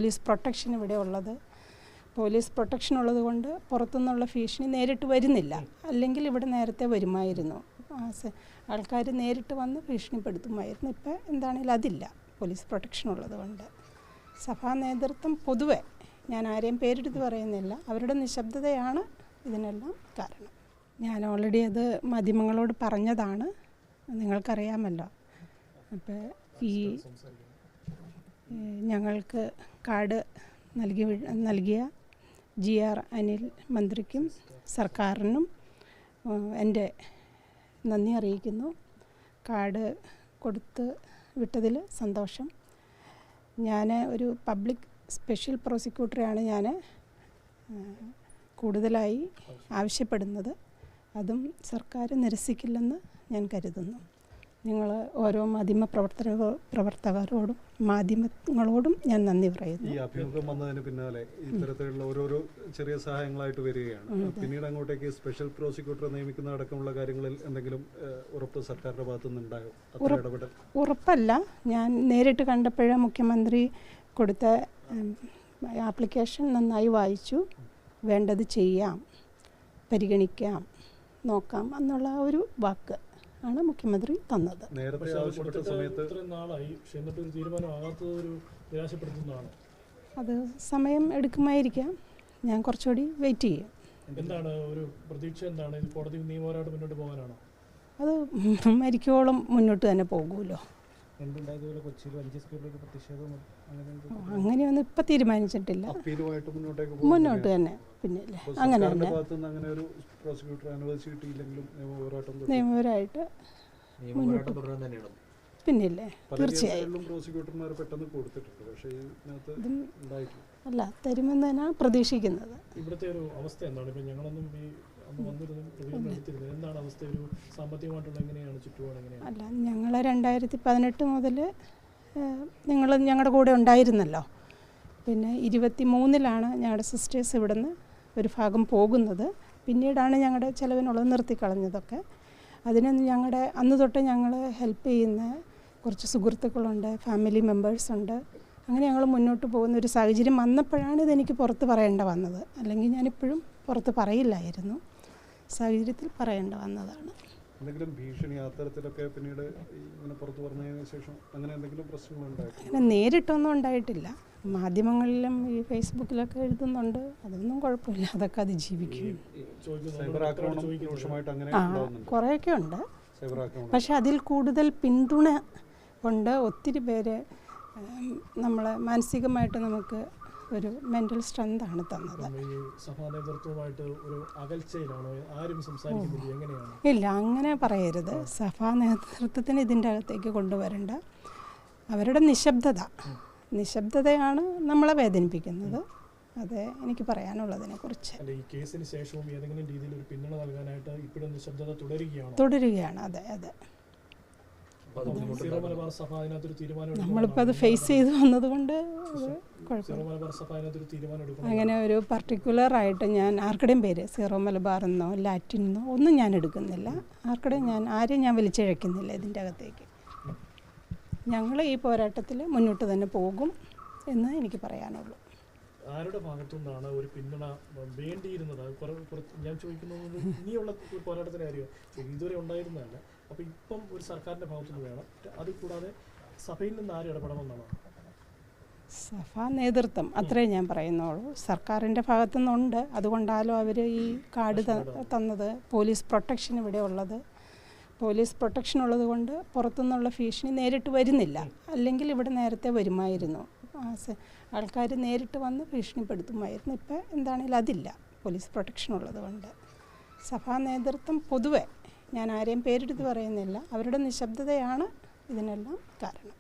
Police protection ഇവിടെ ഉള്ളത്. Police protection ഉള്ളതുകൊണ്ട് പുറത്തുനിന്നുള്ള ഭീഷണി നേരിട്ട് വരുന്നില്ല. അല്ലെങ്കിൽ ഇവിടെ നേരത്തെ വരുമായിരുന്നു, ആൾക്കാർ നേരിട്ട് വന്ന് ഭീഷണിപ്പെടുത്തുമായിരുന്നു. ഇപ്പം എന്താണെങ്കിലും അതില്ല, പോലീസ് പ്രൊട്ടക്ഷൻ ഉള്ളതുകൊണ്ട്. സഭാ നേതൃത്വം പൊതുവെ, ഞാൻ ആരെയും പേരെടുത്ത് പറയുന്നില്ല, അവരുടെ നിശബ്ദതയാണ് ഇതിനെല്ലാം കാരണം. ഞാൻ ഓൾറെഡി അത് മാധ്യമങ്ങളോട് പറഞ്ഞതാണ്, നിങ്ങൾക്കറിയാമല്ലോ. അപ്പോൾ ഈ ഞങ്ങൾക്ക് കാർഡ് നൽകിയ GR അനിൽ മന്ത്രിക്കും സർക്കാരിനും എൻ്റെ നന്ദി അറിയിക്കുന്നു. കാർഡ് കൊടുത്ത് വിട്ടതിൽ സന്തോഷം. ഞാൻ ഒരു പബ്ലിക് സ്പെഷ്യൽ പ്രോസിക്യൂട്ടറെയാണ് ഞാൻ കൂടുതലായി ആവശ്യപ്പെടുന്നത്. അതും സർക്കാർ നിരസിക്കില്ലെന്ന് ഞാൻ കരുതുന്നു. നിങ്ങൾ ഓരോ മാധ്യമങ്ങളോടും ഞാൻ നന്ദി പറയുന്നു. ഈ അഭിമുഖം വന്നതിന് പിന്നാലെ ഇത്തരത്തിലുള്ള ഓരോരോ ചെറിയ സഹായങ്ങളായിട്ട് വരികയാണ്. പിന്നീട് അങ്ങോട്ടേക്ക് സ്പെഷ്യൽ പ്രോസിക്യൂട്ടറെ നിയമിക്കുന്ന അടക്കമുള്ള കാര്യങ്ങളിൽ എന്തെങ്കിലും ഉറപ്പ് സർക്കാരിൻ്റെ ഭാഗത്തുനിന്ന് ഉണ്ടായോ? ഉറപ്പല്ല, ഞാൻ നേരിട്ട് കണ്ടപ്പോഴേ മുഖ്യമന്ത്രി കൊടുത്ത ആപ്ലിക്കേഷൻ നന്നായി വായിച്ചു. വേണ്ടത് ചെയ്യാം, പരിഗണിക്കാം, നോക്കാം എന്നുള്ള ഒരു വാക്ക് ആണ് മുഖ്യമന്ത്രി തന്നത്. അത് സമയം എടുക്കുമായിരിക്കാം, ഞാൻ കുറച്ചുകൂടി വെയിറ്റ് ചെയ്യും. എന്താണ് ഒരു പ്രതീക്ഷ? എന്താണ് കോടതി നിയമപരമായിട്ട് മുന്നോട്ട് പോകാനാണോ? അത് മരിക്കോളം മുന്നോട്ട് തന്നെ പോകുമല്ലോ. അങ്ങനെയൊന്നും ഇപ്പം തീരുമാനിച്ചിട്ടില്ല, മുന്നോട്ട് തന്നെ. പിന്നെ അങ്ങനെ തന്നെ നിയമപരമായിട്ട് മുന്നോട്ട് പിന്നില്ലേ, തീർച്ചയായും അല്ല തരുമെന്ന് തന്നെ പ്രതീക്ഷിക്കുന്നത്. ഇവിടുത്തെ ഒരു അവസ്ഥ എന്താണ്? ഇപ്പം ഞങ്ങളൊന്നും അല്ല, ഞങ്ങൾ 2018 മുതൽ നിങ്ങൾ ഞങ്ങളുടെ കൂടെ ഉണ്ടായിരുന്നല്ലോ. പിന്നെ 23-ലാണ് ഞങ്ങളുടെ സിസ്റ്റേഴ്സ് ഇവിടുന്ന് ഒരു ഭാഗം പോകുന്നത്. പിന്നീടാണ് ഞങ്ങളുടെ ചിലവിനുള്ളത് നിർത്തിക്കളഞ്ഞതൊക്കെ. അതിന് ഞങ്ങളുടെ അന്ന് തൊട്ട് ഞങ്ങൾ ഹെൽപ്പ് ചെയ്യുന്ന കുറച്ച് സുഹൃത്തുക്കളുണ്ട്, ഫാമിലി മെമ്പേഴ്സുണ്ട്. അങ്ങനെ ഞങ്ങൾ മുന്നോട്ട് പോകുന്ന ഒരു സാഹചര്യം വന്നപ്പോഴാണ് ഇതെനിക്ക് പുറത്ത് പറയേണ്ട വന്നത്. അല്ലെങ്കിൽ ഞാനിപ്പോഴും പുറത്ത് പറയില്ലായിരുന്നു, സാഹചര്യത്തിൽ പറയേണ്ട വന്നതാണ്. എന്തെങ്കിലും ഭീഷണി അത്തരത്തിലൊക്കെ പിന്നീട് ഇങ്ങനെ പുറത്ത് പറഞ്ഞതിന് ശേഷം അങ്ങനെ എന്തെങ്കിലും പ്രശ്നങ്ങളുണ്ടായി? അങ്ങനെ നേരിട്ടൊന്നും ഉണ്ടായിട്ടില്ല. മാധ്യമങ്ങളിലും ഈ ഫേസ്ബുക്കിലൊക്കെ എഴുതുന്നുണ്ട്, അതൊന്നും കുഴപ്പമില്ല, അതൊക്കെ അതിജീവിക്കും. കുറേയൊക്കെ ഉണ്ട്, പക്ഷെ അതിൽ കൂടുതൽ പിന്തുണ കൊണ്ട് ഒത്തിരി പേര് നമ്മളെ മാനസികമായിട്ട് നമുക്ക് ഒരു മെൻ്റൽ സ്ട്രെങ്താണ് തന്നത്. ഇല്ല, അങ്ങനെ പറയരുത്. സഭാ നേതൃത്വത്തിന് ഇതിൻ്റെ അകത്തേക്ക് കൊണ്ടുവരണ്ട. അവരുടെ നിശബ്ദതയാണ് നമ്മളെ വേദനിപ്പിക്കുന്നത്. അതെ എനിക്ക് പറയാനുള്ളതിനെക്കുറിച്ച്. തുടരുകയാണ്. അതെ അതെ, നമ്മളിപ്പോൾ അത് ഫേസ് ചെയ്ത് വന്നതുകൊണ്ട് അങ്ങനെ ഒരു പർട്ടിക്കുലറായിട്ട് ഞാൻ ആർക്കടെയും പേര് സീറോ മലബാറെന്നോ ലാറ്റിനെന്നോ ഒന്നും ഞാൻ എടുക്കുന്നില്ല. ആരെയും ഞാൻ വലിച്ചിഴക്കുന്നില്ല ഇതിൻ്റെ അകത്തേക്ക്. ഞങ്ങൾ ഈ പോരാട്ടത്തിൽ മുന്നോട്ട് തന്നെ പോകും എന്ന് എനിക്ക് പറയാനുള്ളൂ. ആരുടെ ഭാഗത്തുനിന്നാണ് ഒരു പിന്തുണ വേണ്ടിയിരുന്നത്? ഞാൻ ചോദിക്കുന്നത് ഇനിയുള്ള പോരാട്ടത്തിന് കാര്യമോ ഇതുവരെ ഉണ്ടായിരുന്നതല്ല. അപ്പോൾ ഇപ്പം ഒരു സർക്കാരിൻ്റെ ഭാഗത്തുനിന്ന് വേണം. അത് കൂടാതെ സഭയിൽ നിന്ന് ആരും ഇടപെടണമെന്നാണ്? സഭാ നേതൃത്വം, അത്രേ ഞാൻ പറയുന്നുള്ളൂ. സർക്കാരിൻ്റെ ഭാഗത്തുനിന്നുണ്ട്, അതുകൊണ്ടാലോ അവർ ഈ കാർഡ് തന്നത്. പോലീസ് പ്രൊട്ടക്ഷൻ ഇവിടെ ഉള്ളത്. പോലീസ് പ്രൊട്ടക്ഷൻ ഉള്ളത് കൊണ്ട് പുറത്തുനിന്നുള്ള ഭീഷണി നേരിട്ട് വരുന്നില്ല. അല്ലെങ്കിൽ ഇവിടെ നേരത്തെ വരുമായിരുന്നു, ആൾക്കാർ നേരിട്ട് വന്ന് ഭീഷണിപ്പെടുത്തുമായിരുന്നു. ഇപ്പം എന്താണെങ്കിലും അതില്ല, പോലീസ് പ്രൊട്ടക്ഷൻ ഉള്ളത് കൊണ്ട്. സഭാ നേതൃത്വം പൊതുവെ, ഞാൻ ആരെയും പേരെടുത്ത് പറയുന്നില്ല, അവരുടെ നിശബ്ദതയാണ് ഇതിനെല്ലാം കാരണം.